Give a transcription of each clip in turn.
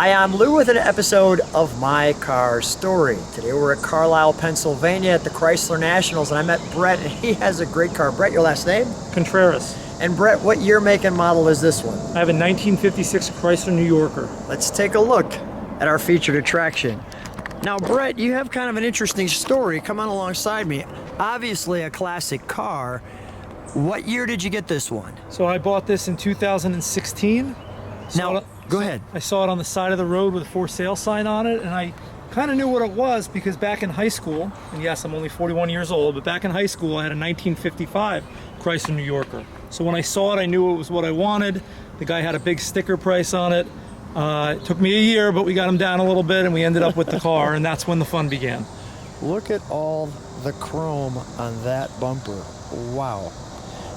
Hi, I'm Lou with an episode of My Car Story. Today we're at Carlisle, Pennsylvania at the Chrysler Nationals, and I met Brett, and he has a great car. Brett, your last name? Contreras. And Brett, what year, make, and model is this one? I have a 1956 Chrysler New Yorker. Let's take a look at our featured attraction. Now, Brett, you have kind of an interesting story. Come on alongside me. Obviously a classic car. What year did you get this one? So I bought this in 2016. Now, go ahead. I saw it on the side of the road with a for sale sign on it, and I kind of knew what it was because back in high school, and yes, I'm only 41 years old, but back in high school I had a 1955 Chrysler New Yorker. So when I saw it, I knew it was what I wanted. The guy had a big sticker price on it. It took me a year, but we got him down a little bit and we ended up with the car, and that's when the fun began. Look at all the chrome on that bumper. Wow.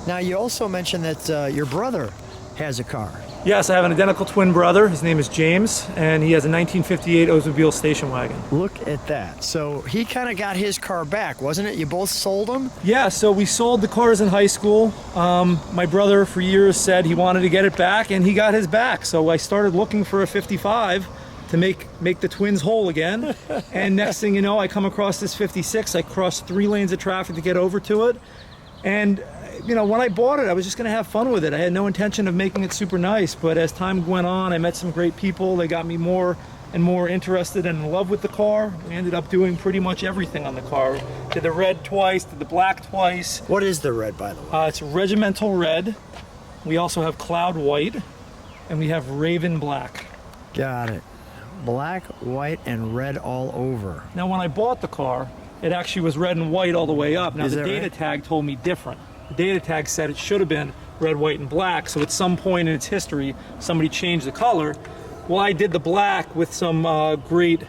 Now, you also mentioned that your brother has a car. Yes, I have an identical twin brother. His name is James, and he has a 1958 Oldsmobile station wagon. Look at that. So he kind of got his car back, wasn't it? You both sold him? Yeah, so we sold the cars in high school. My brother for years said he wanted to get it back, and he got his back. So I started looking for a 55 to make the twins whole again. And next thing you know, I come across this 56. I crossed 3 lanes of traffic to get over to it. And you know, when I bought it, I was just going to have fun with it. I had no intention of making it super nice, but as time went on, I met some great people. They got me more and more interested and in love with the car. We ended up doing pretty much everything on the car. Did the red twice, did the black twice. What is the red, by the way? It's regimental red. We also have cloud white, and we have raven black. Got it. Black, white, and red all over. Now, when I bought the car, it actually was red and white all the way up. Now, the data tag told me different. The data tag said it should have been red, white, and black. So at some point in its history, somebody changed the color. Well, I did the black with some great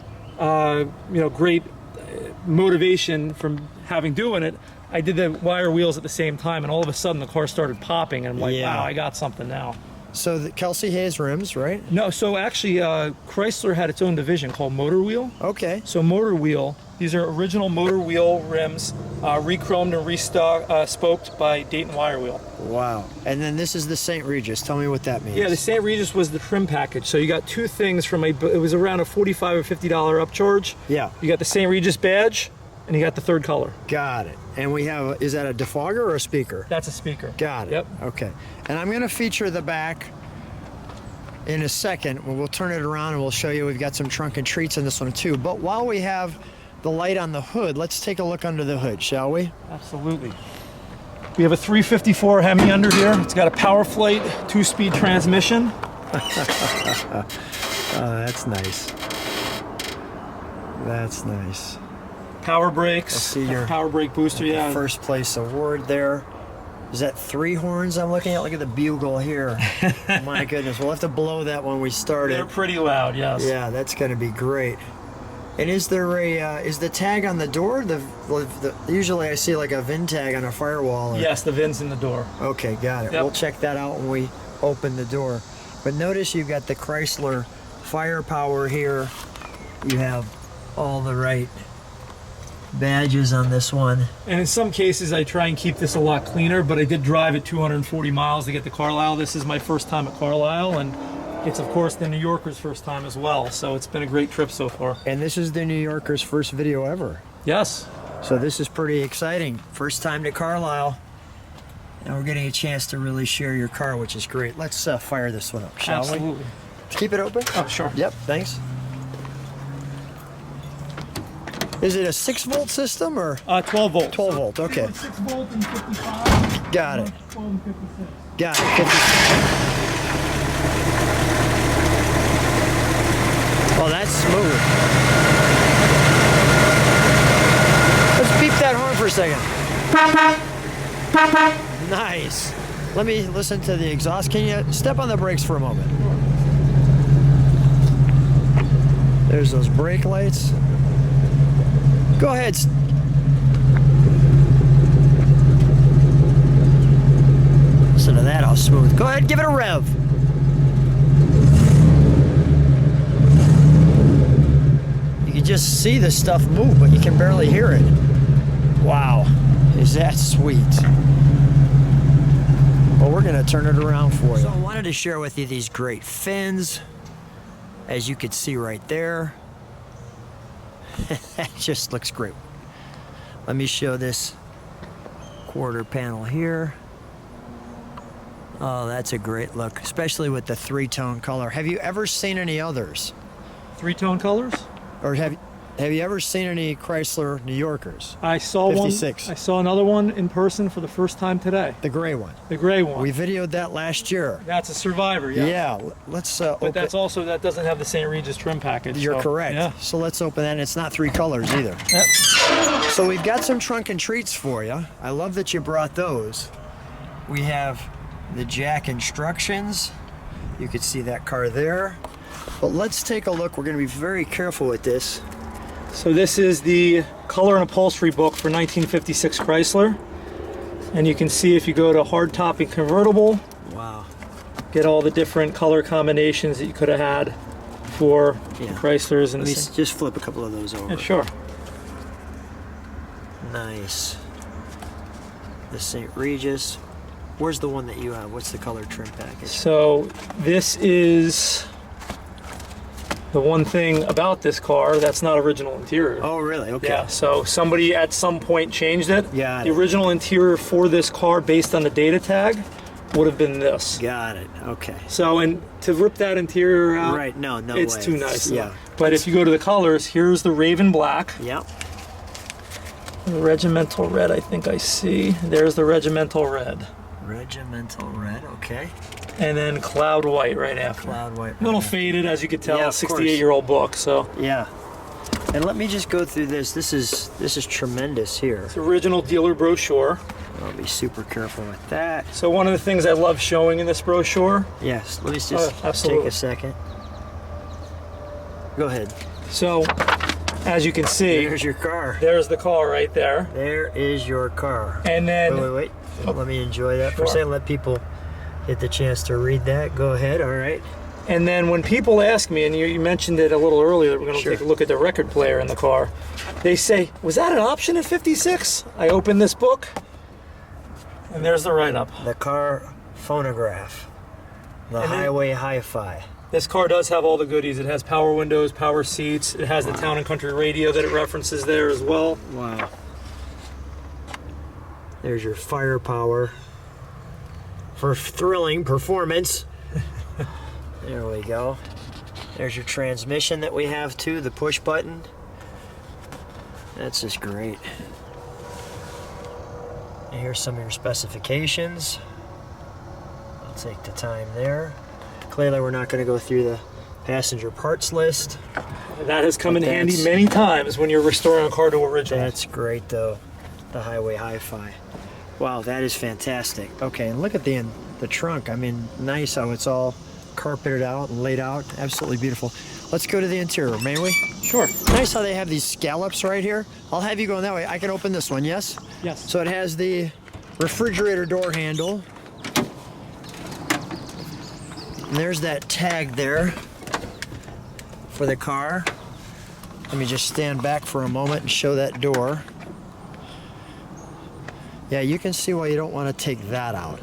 motivation from having doing it. I did the wire wheels at the same time, and all of a sudden the car started popping, and I'm like, wow, I got something now. So the Kelsey Hayes rims, right? No, so actually Chrysler had its own division called Motor Wheel. Okay. So Motor Wheel, these are original Motor Wheel rims, re-chromed and spoked by Dayton Wire Wheel. Wow. And then this is the St. Regis. Tell me what that means. Yeah, the St. Regis was the trim package. So you got 2 things from it was around a $45 or $50 upcharge. Yeah. You got the St. Regis badge, and you got the 3rd color. Got it. And we have, is that a defogger or a speaker? That's a speaker. Got it. Yep. Okay. And I'm going to feature the back in a second. We'll turn it around and we'll show you we've got some trunk and treats in this one too. But while we have the light on the hood, let's take a look under the hood, shall we? Absolutely. We have a 354 Hemi under here. It's got a PowerFlight 2-speed transmission. That's nice. That's nice. Power brakes. Let's see your power brake booster. Yeah. First place award there. Is that 3 horns I'm looking at? Look at the bugle here. My goodness, we'll have to blow that when we start it. They're pretty loud, yes. Yeah, that's going to be great. And is there a is the tag on the door? Usually I see like a VIN tag on a firewall. Yes, the VIN's in the door. Okay, got it. Yep. We'll check that out when we open the door. But notice you've got the Chrysler firepower here. You have all the right badges on this one. And in some cases I try and keep this a lot cleaner, but I did drive it 240 miles to get to Carlisle. This is my first time at Carlisle, and it's of course the New Yorker's first time as well, so it's been a great trip so far. And this is the New Yorker's first video ever. Yes. So this is pretty exciting. First time to Carlisle, and we're getting a chance to really share your car, which is great. Let's fire this one up, shall we? Absolutely. Keep it open? Oh, sure. Yep, thanks. Is it a 6-volt system or? 12 volt. 12 volt, okay. 6 volt and 55. Got it. 12 and 56. Got it. 56. Oh, that's smooth. Let's beep that horn for a second. Nice. Let me listen to the exhaust. Can you step on the brakes for a moment? There's those brake lights. Go ahead. Listen to that, how smooth. Go ahead, give it a rev. You can just see this stuff move, but you can barely hear it. Wow, is that sweet. Well, we're gonna turn it around for you. So I wanted to share with you these great fins. as you could see right there. That just looks great. Let me show this quarter panel here. Oh, that's a great look, especially with the three-tone color. Have you ever seen any others? Three-tone colors? Or have you ever seen any Chrysler New Yorkers? I saw 56. one. I saw another one in person for the first time today. The gray one. The gray one. We videoed that last year. That's a Survivor, yeah. Yeah, let's But that's also, that doesn't have the St. Regis trim package. You're so, correct. Yeah. So let's open that, and it's not 3 colors either. Yep. So we've got some trunk and treats for you. I love that you brought those. We have the jack instructions. You can see that car there. But let's take a look. We're going to be very careful with this. So this is the color and upholstery book for 1956 Chrysler. And you can see if you go to hardtop and convertible, Wow. get all the different color combinations that you could have had for the Chryslers. And Let me just flip a couple of those over. yeah, sure. Nice. The St. Regis. Where's the one that you have? What's the color trim package? So this is the one thing about this car that's not original interior. Oh, really? Okay. Yeah, so somebody at some point changed it. Got The it. original interior for this car based on the data tag would have been this. Got it. Okay. So, and to rip that interior out, Right. No it's way. too nice. Yeah. But if you go to the colors, here's the Raven Black. Yep. The Regimental Red, I think I see. There's the Regimental Red. Regimental red. Okay. And then Cloud White right after. Cloud white. A little faded, as you could tell, Yeah, of course. 68-year-old book, so. Yeah. And let me just go through this. This is tremendous here. It's original dealer brochure. I'll be super careful with that. So one of the things I love showing in this brochure. Yes. Let me just take absolutely. a second. Go ahead. So, as you can see, There's your car. there's the car right there. There is your car. And then, Wait. Let me enjoy that for a Sure. second. Let people get the chance to read that. Go ahead. All right. and then when people ask me, and you mentioned it a little earlier, that we're going to Sure. take a look at the record player in the car. They say, was that an option at 56? I open this book, and there's the write-up. The car phonograph. The And then- highway hi-fi. This car does have all the goodies. It has power windows, power seats. It has the Town and Country radio that it references there as well. Wow. There's your firepower for thrilling performance. There we go. There's your transmission that we have too, the push button. That's just great. And here's some of your specifications. I'll take the time there. Clearly we're not going to go through the passenger parts list. That has come in But handy that's- many times when you're restoring a car to original. That's great though, the highway hi-fi. Wow, that is fantastic. Okay, and look at the trunk. I mean, nice how it's all carpeted out and laid out. Absolutely beautiful. Let's go to the interior, may we? Sure. Nice how they have these scallops right here. I'll have you going that way. I can open this one, yes? Yes. So it has the refrigerator door handle. And there's that tag there for the car. Let me just stand back for a moment and show that door. Yeah, you can see why you don't want to take that out.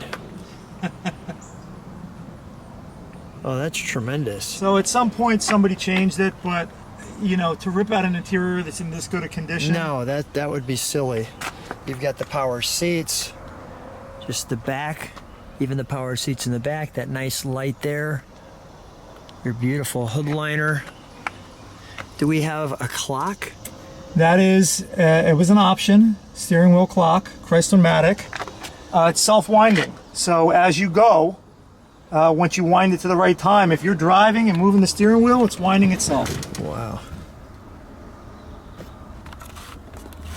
Oh, that's tremendous. So at some point somebody changed it, but you know, to rip out an interior that's in this good a condition. No, that would be silly. You've got the power seats, just the back, even the power seats in the back, that nice light there. Your beautiful hood liner. Do we have a clock? That is, it was an option. Steering wheel clock, Chrysler Matic. It's self-winding. So as you go, once you wind it to the right time, if you're driving and moving the steering wheel, it's winding itself. Wow.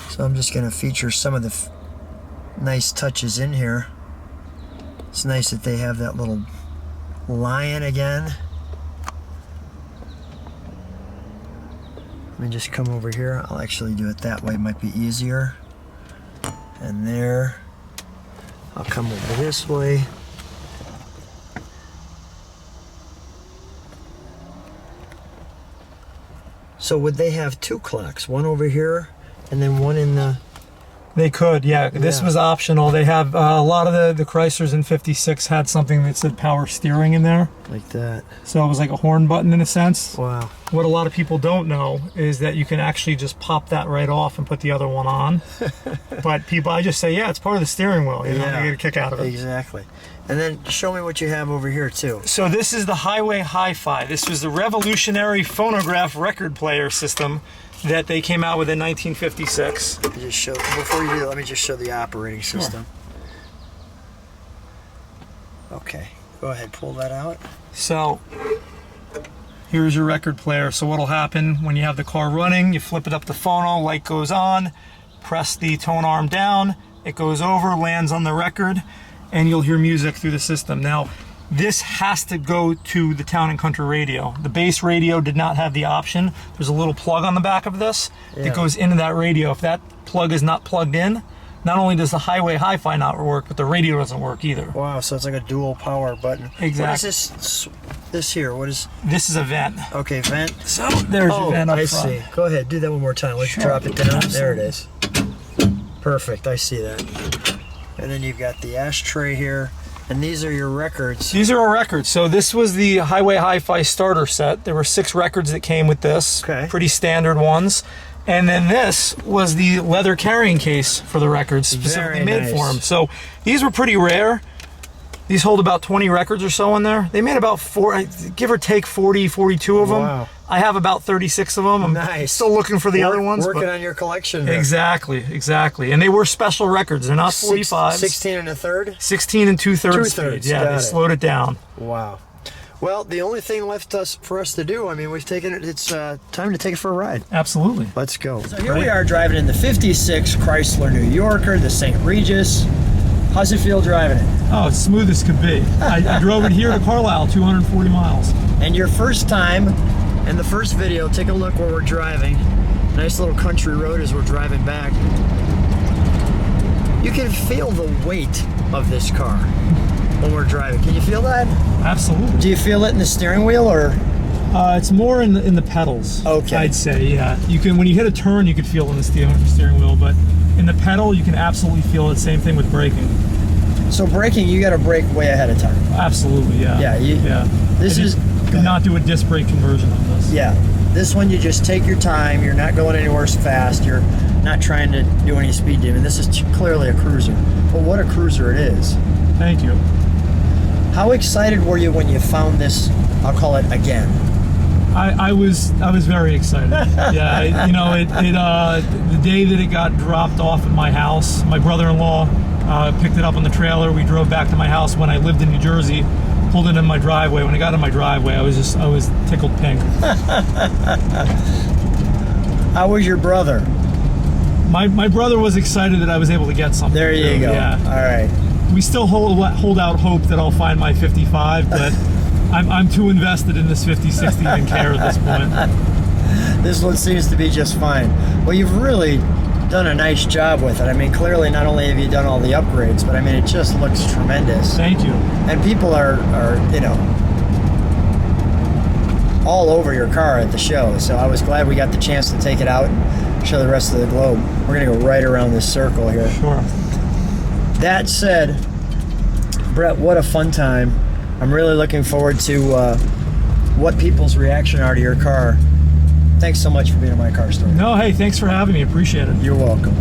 So I'm just going to feature some of the nice touches in here. It's nice that they have that little lion again. Let me just come over here. I'll actually do it that way. It might be easier. And there. I'll come over this way. So would they have two clocks? One over here and then one in the They could, yeah. This Yeah. was optional. They have a lot of the Chryslers in 56 had something that said power steering in there. Like that. So it was like a horn button in a sense. Wow. What a lot of people don't know is that you can actually just pop that right off and put the other one on. But people, I just say, yeah, it's part of the steering wheel. You know, you get a kick out of it. Exactly. And then show me what you have over here too. So this is the Highway Hi-Fi. This was the revolutionary phonograph record player system that they came out with in 1956. Just show, before you do that, let me just show the operating system. Okay, go ahead, pull that out. So here's your record player. So what'll happen when you have the car running, you flip it up the phono, light goes on, press the tone arm down, it goes over, lands on the record, and you'll hear music through the system. Now, this has to go to the Town and Country radio. The base radio did not have the option. There's a little plug on the back of this that goes into that radio. If that plug is not plugged in, not only does the Highway Hi-Fi not work, but the radio doesn't work either. Wow, so it's like a dual power button. Exactly. What is this here? What is... This is a vent. Okay, vent. So there's your vent up I front. see. Go ahead, do that one more time. Let's drop it down. There it is. Perfect, I see that. And then you've got the ashtray here. And these are your records. These are our records. So this was the Highway Hi-Fi starter set. There were 6 records that came with this. Okay. Pretty standard ones. And then this was the leather carrying case for the records, specifically made for them. So these were pretty rare. These hold about 20 records or so in there. They made about give or take 40, 42 of them. Wow. I have about 36 of them. I'm still looking for the other ones. Working on your collection there. Exactly, exactly. And they were special records. They're not 45s. 16 and a third? 16 and 2/3 speed. Yeah, they slowed it down. Wow. Well, the only thing left for us to do, I mean, we've taken it, it's time to take it for a ride. Absolutely. Let's go. So here we are driving in the 56 Chrysler New Yorker, the St. Regis. How's it feel driving it? Oh, it's smooth as could be. I drove it here to Carlisle, 240 miles. And your first time, in the first video, take a look where we're driving. Nice little country road as we're driving back. You can feel the weight of this car when we're driving. Can you feel that? Absolutely. Do you feel it in the steering wheel or? It's more in the pedals. Okay. I'd say, yeah. You can, when you hit a turn, you can feel it in the steering wheel, but in the pedal, you can absolutely feel it. Same thing with braking. So braking, you got to brake way ahead of time. Absolutely, yeah. Yeah. This is. Do not do a disc brake conversion on this. Yeah. This one, you just take your time. You're not going anywhere fast. You're not trying to do any speed dimming. This is clearly a cruiser. But what a cruiser it is. Thank you. How excited were you when you found this, I'll call it again? I was very excited. Yeah, the day that it got dropped off at my house, my brother-in-law picked it up on the trailer. We drove back to my house when I lived in New Jersey, pulled it in my driveway. When I got in my driveway, I was tickled pink. How was your brother? My brother was excited that I was able to get something. There you go. Yeah. All right. We still hold out hope that I'll find my 55, but I'm too invested in this 56 to even care at this point. This one seems to be just fine. Well, you've really done a nice job with it. I mean, clearly not only have you done all the upgrades, but I mean, it just looks tremendous. Thank you. And people are all over your car at the show. So I was glad we got the chance to take it out and show the rest of the globe. We're gonna go right around this circle here. Sure. That said, Brett, what a fun time. I'm really looking forward to what people's reaction are to your car. Thanks so much for being on My Car Story. No, hey, thanks for having me. Appreciate it. You're welcome.